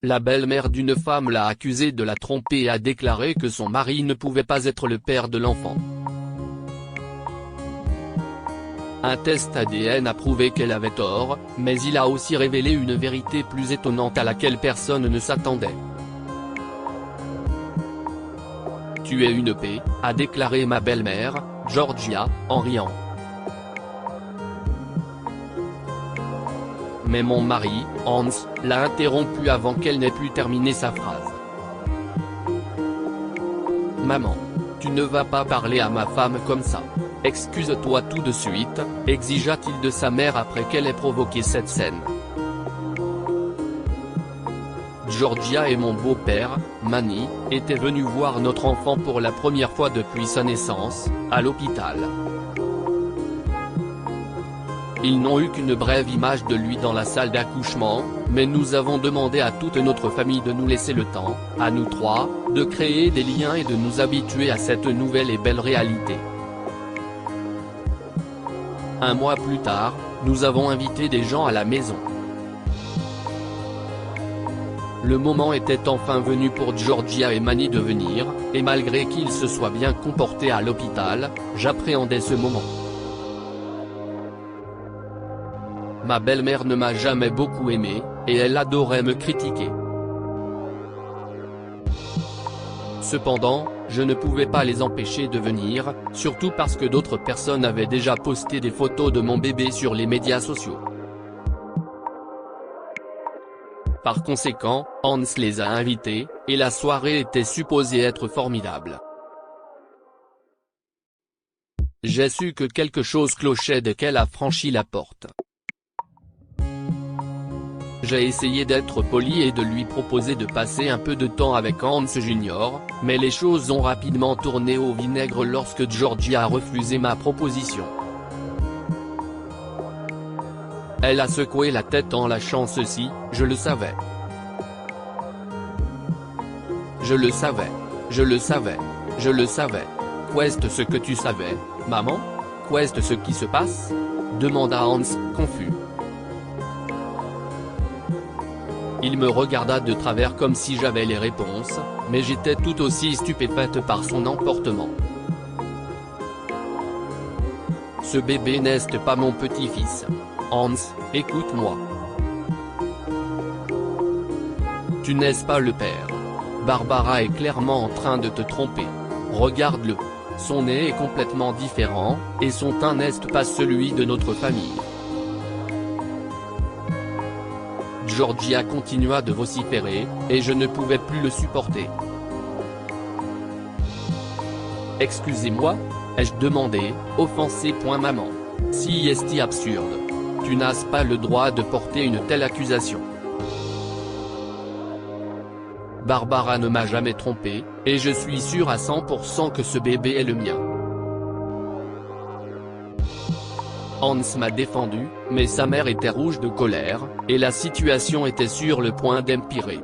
La belle-mère d'une femme l'a accusée de la tromper et a déclaré que son mari ne pouvait pas être le père de l'enfant. Un test ADN a prouvé qu'elle avait tort, mais il a aussi révélé une vérité plus étonnante à laquelle personne ne s'attendait. Tu es une paix, a déclaré ma belle-mère, Georgia, en riant. Mais mon mari, Hans, l'a interrompue avant qu'elle n'ait pu terminer sa phrase. Maman, tu ne vas pas parler à ma femme comme ça. Excuse-toi tout de suite, exigea-t-il de sa mère après qu'elle ait provoqué cette scène. Georgia et mon beau-père, Manny, étaient venus voir notre enfant pour la première fois depuis sa naissance, à l'hôpital. Ils n'ont eu qu'une brève image de lui dans la salle d'accouchement, mais nous avons demandé à toute notre famille de nous laisser le temps, à nous trois, de créer des liens et de nous habituer à cette nouvelle et belle réalité. Un mois plus tard, nous avons invité des gens à la maison. Le moment était enfin venu pour Georgia et Manny de venir, et malgré qu'ils se soient bien comportés à l'hôpital, j'appréhendais ce moment. Ma belle-mère ne m'a jamais beaucoup aimé, et elle adorait me critiquer. Cependant, je ne pouvais pas les empêcher de venir, surtout parce que d'autres personnes avaient déjà posté des photos de mon bébé sur les médias sociaux. Par conséquent, Hans les a invités, et la soirée était supposée être formidable. J'ai su que quelque chose clochait dès qu'elle a franchi la porte. J'ai essayé d'être poli et de lui proposer de passer un peu de temps avec Hans Junior, mais les choses ont rapidement tourné au vinaigre lorsque Georgia a refusé ma proposition. Elle a secoué la tête en lâchant ceci, je le savais. Je le savais. Je le savais. Je le savais. Qu'est-ce ce que tu savais, maman? Qu'est-ce ce qui se passe? Demanda Hans, confus. Il me regarda de travers comme si j'avais les réponses, mais j'étais tout aussi stupéfaite par son emportement. Ce bébé n'est pas mon petit-fils. Hans, écoute-moi. Tu n'es pas le père. Barbara est clairement en train de te tromper. Regarde-le. Son nez est complètement différent, et son teint n'est pas celui de notre famille. Georgia continua de vociférer, et je ne pouvais plus le supporter. Excusez-moi, ai-je demandé, offensé. Maman. Si est absurde. Tu n'as pas le droit de porter une telle accusation. Barbara ne m'a jamais trompé, et je suis sûr à 100% que ce bébé est le mien. Hans m'a défendu, mais sa mère était rouge de colère, et la situation était sur le point d'empirer.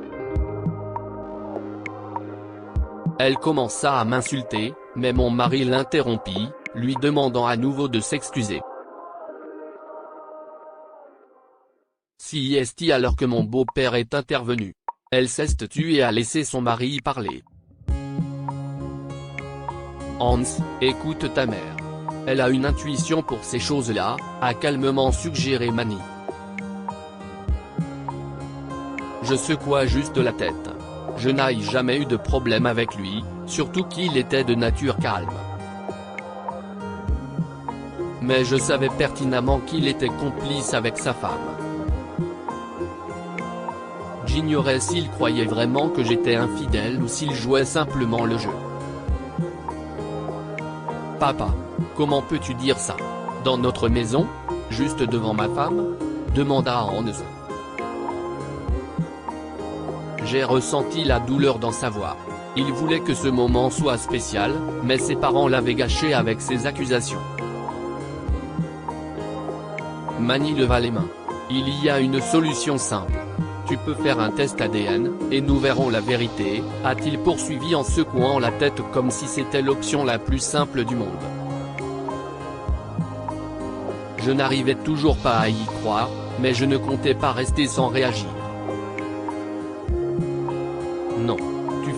Elle commença à m'insulter, mais mon mari l'interrompit, lui demandant à nouveau de s'excuser. Si est alors que mon beau-père est intervenu. Elle s'est tue et a laissé son mari parler. Hans, écoute ta mère. Elle a une intuition pour ces choses-là, a calmement suggéré Manny. Je secoua juste la tête. Je n'ai jamais eu de problème avec lui, surtout qu'il était de nature calme. Mais je savais pertinemment qu'il était complice avec sa femme. J'ignorais s'il croyait vraiment que j'étais infidèle ou s'il jouait simplement le jeu. Papa, comment peux-tu dire ça? Dans notre maison? Juste devant ma femme? Demanda Hans. J'ai ressenti la douleur dans sa voix. Il voulait que ce moment soit spécial, mais ses parents l'avaient gâché avec ses accusations. Manny leva les mains. Il y a une solution simple. Tu peux faire un test ADN, et nous verrons la vérité, a-t-il poursuivi en secouant la tête comme si c'était l'option la plus simple du monde. Je n'arrivais toujours pas à y croire, mais je ne comptais pas rester sans réagir.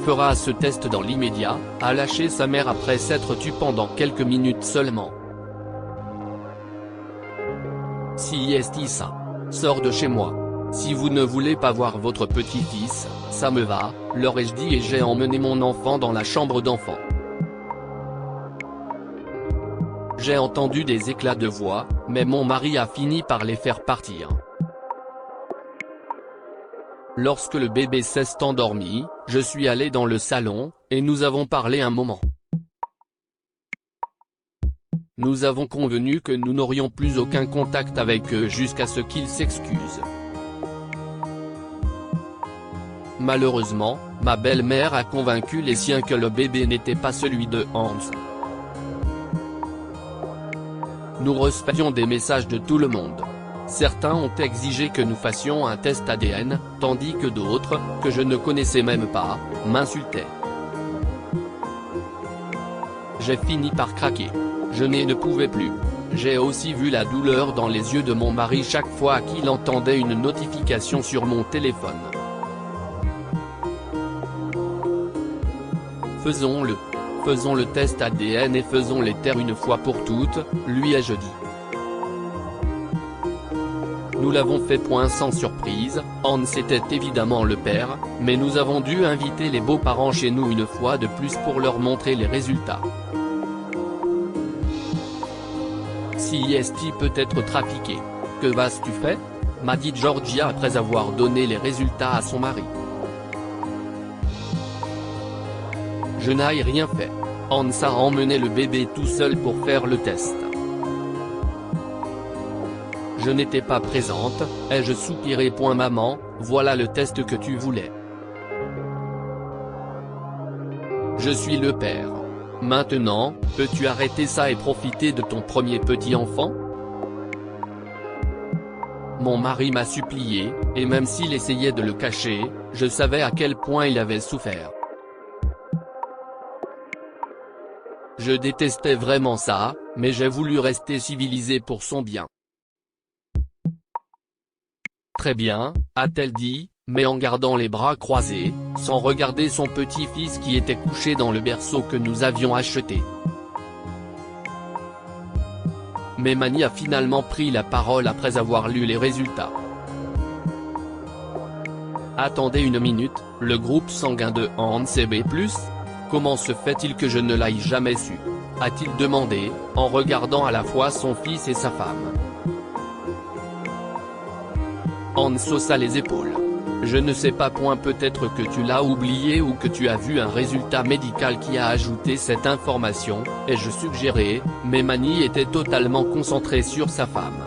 fera ce test dans l'immédiat, a lâché sa mère après s'être tue pendant quelques minutes seulement. Si est ça. Sors de chez moi. Si vous ne voulez pas voir votre petit-fils, ça me va, leur ai-je dit et j'ai emmené mon enfant dans la chambre d'enfant. J'ai entendu des éclats de voix, mais mon mari a fini par les faire partir. Lorsque le bébé s'est endormi, je suis allé dans le salon, et nous avons parlé un moment. Nous avons convenu que nous n'aurions plus aucun contact avec eux jusqu'à ce qu'ils s'excusent. Malheureusement, ma belle-mère a convaincu les siens que le bébé n'était pas celui de Hans. Nous recevions des messages de tout le monde. Certains ont exigé que nous fassions un test ADN, tandis que d'autres, que je ne connaissais même pas, m'insultaient. J'ai fini par craquer. Je ne pouvais plus. J'ai aussi vu la douleur dans les yeux de mon mari chaque fois qu'il entendait une notification sur mon téléphone. Faisons-le. Faisons le test ADN et faisons-les taire une fois pour toutes, lui ai-je dit. Nous l'avons fait point sans surprise, Hans était évidemment le père, mais nous avons dû inviter les beaux-parents chez nous une fois de plus pour leur montrer les résultats. Si est peut être trafiqué. Que vas-tu faire? M'a dit Georgia après avoir donné les résultats à son mari. Je n'ai rien fait. Hans a emmené le bébé tout seul pour faire le test. Je n'étais pas présente, ai-je soupiré. Maman, voilà le test que tu voulais. Je suis le père. Maintenant, peux-tu arrêter ça et profiter de ton premier petit enfant? Mon mari m'a supplié, et même s'il essayait de le cacher, je savais à quel point il avait souffert. Je détestais vraiment ça, mais j'ai voulu rester civilisé pour son bien. Très bien, a-t-elle dit, mais en gardant les bras croisés, sans regarder son petit-fils qui était couché dans le berceau que nous avions acheté. Mais Mani a finalement pris la parole après avoir lu les résultats. Attendez une minute, le groupe sanguin de Hans est B+, comment se fait-il que je ne l'aille jamais su? A-t-il demandé, en regardant à la fois son fils et sa femme. Hans haussa les épaules. Je ne sais pas. Peut-être que tu l'as oublié ou que tu as vu un résultat médical qui a ajouté cette information, ai-je suggéré, mais Mani était totalement concentrée sur sa femme.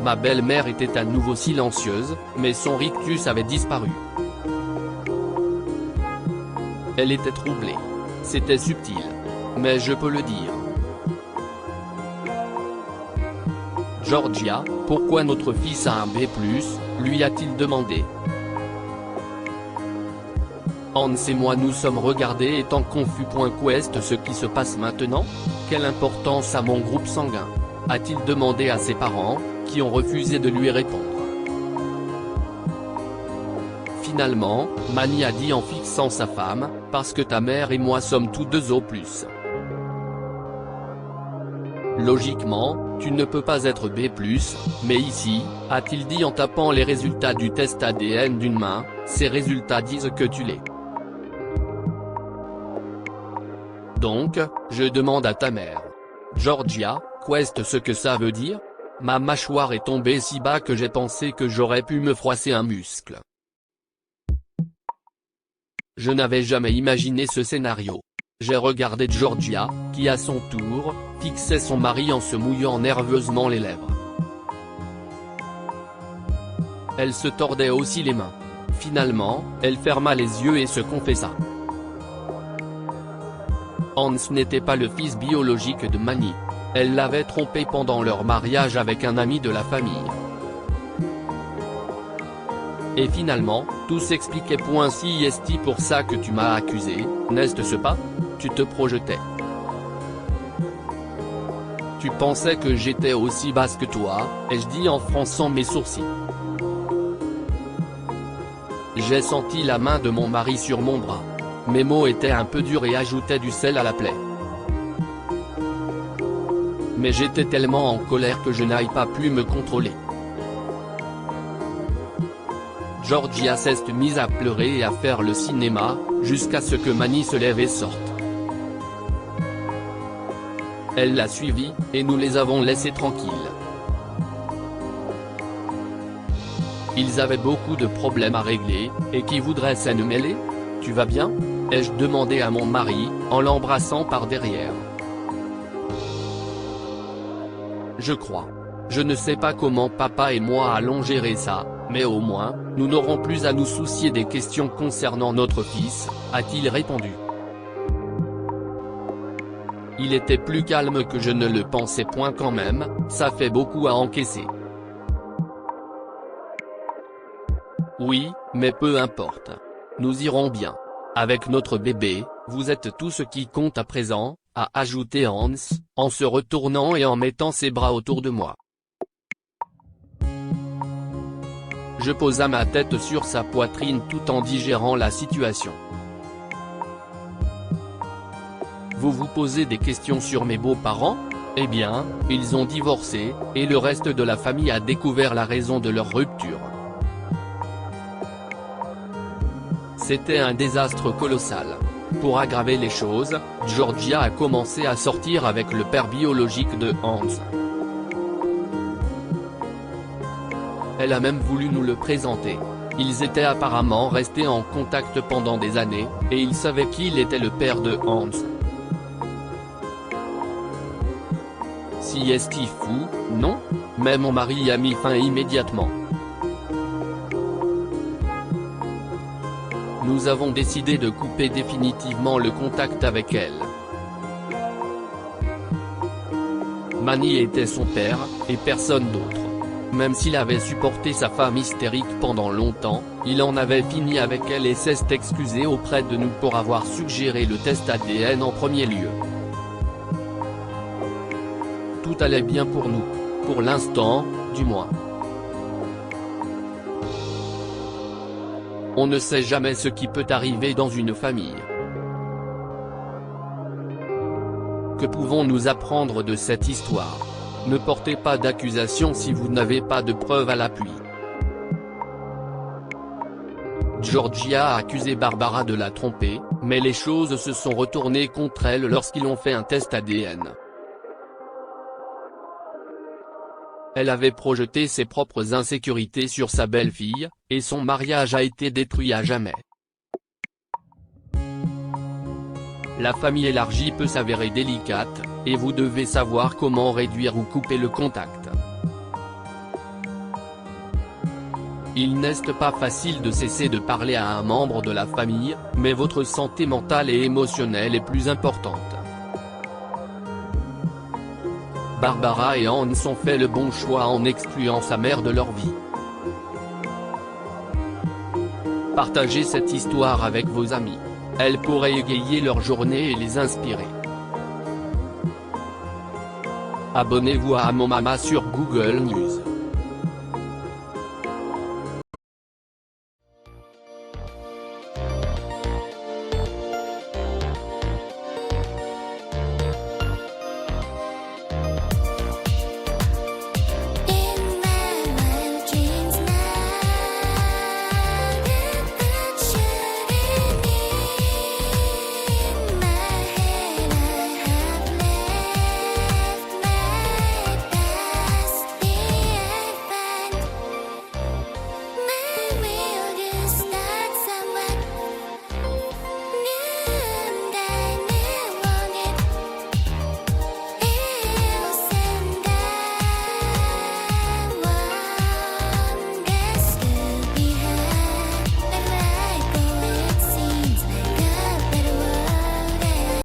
Ma belle-mère était à nouveau silencieuse, mais son rictus avait disparu. Elle était troublée. C'était subtil. Mais je peux le dire. Georgia, pourquoi notre fils a un B+, lui a-t-il demandé. Hans et moi nous sommes regardés étant confus. Qu'est ce qui se passe maintenant? Quelle importance a mon groupe sanguin? A-t-il demandé à ses parents, qui ont refusé de lui répondre. Finalement, Mani a dit en fixant sa femme, parce que ta mère et moi sommes tous deux au plus. Logiquement, tu ne peux pas être B+, mais ici, a-t-il dit en tapant les résultats du test ADN d'une main, ces résultats disent que tu l'es. Donc, je demande à ta mère. Georgia, qu'est ce que ça veut dire? Ma mâchoire est tombée si bas que j'ai pensé que j'aurais pu me froisser un muscle. Je n'avais jamais imaginé ce scénario. J'ai regardé Georgia, qui à son tour, fixait son mari en se mouillant nerveusement les lèvres. Elle se tordait aussi les mains. Finalement, elle ferma les yeux et se confessa. Hans n'était pas le fils biologique de Mani. Elle l'avait trompé pendant leur mariage avec un ami de la famille. Et finalement, tout s'expliquait. Si est pour ça que tu m'as accusé, n'est-ce pas? Tu te projetais. Tu pensais que j'étais aussi basse que toi, ai-je dit en fronçant mes sourcils. J'ai senti la main de mon mari sur mon bras. Mes mots étaient un peu durs et ajoutaient du sel à la plaie. Mais j'étais tellement en colère que je n'ai pas pu me contrôler. Georgia s'est mise à pleurer et à faire le cinéma, jusqu'à ce que Manny se lève et sorte. Elle l'a suivi, et nous les avons laissés tranquilles. Ils avaient beaucoup de problèmes à régler, et qui voudrait s'en mêler ? Tu vas bien ? Ai-je demandé à mon mari, en l'embrassant par derrière. Je crois. Je ne sais pas comment papa et moi allons gérer ça, mais au moins, nous n'aurons plus à nous soucier des questions concernant notre fils, a-t-il répondu. Il était plus calme que je ne le pensais point quand même, ça fait beaucoup à encaisser. Oui, mais peu importe. Nous irons bien. Avec notre bébé, vous êtes tout ce qui compte à présent, a ajouté Hans, en se retournant et en mettant ses bras autour de moi. Je posa ma tête sur sa poitrine tout en digérant la situation. Vous vous posez des questions sur mes beaux-parents ? Eh bien, ils ont divorcé, et le reste de la famille a découvert la raison de leur rupture. C'était un désastre colossal. Pour aggraver les choses, Georgia a commencé à sortir avec le père biologique de Hans. Elle a même voulu nous le présenter. Ils étaient apparemment restés en contact pendant des années, et il savait qu'il était le père de Hans. Si est-il fou, non ? Mais mon mari y a mis fin immédiatement. Nous avons décidé de couper définitivement le contact avec elle. Manny était son père, et personne d'autre. Même s'il avait supporté sa femme hystérique pendant longtemps, il en avait fini avec elle et s'est excusé auprès de nous pour avoir suggéré le test ADN en premier lieu. Tout allait bien pour nous. Pour l'instant, du moins. On ne sait jamais ce qui peut arriver dans une famille. Que pouvons-nous apprendre de cette histoire ? Ne portez pas d'accusation si vous n'avez pas de preuves à l'appui. Georgia a accusé Barbara de la tromper, mais les choses se sont retournées contre elle lorsqu'ils ont fait un test ADN. Elle avait projeté ses propres insécurités sur sa belle-fille, et son mariage a été détruit à jamais. La famille élargie peut s'avérer délicate, et vous devez savoir comment réduire ou couper le contact. Il n'est pas facile de cesser de parler à un membre de la famille, mais votre santé mentale et émotionnelle est plus importante. Barbara et Hans ont fait le bon choix en excluant sa mère de leur vie. Partagez cette histoire avec vos amis. Elle pourrait égayer leur journée et les inspirer. Abonnez-vous à Mon Mama sur Google News.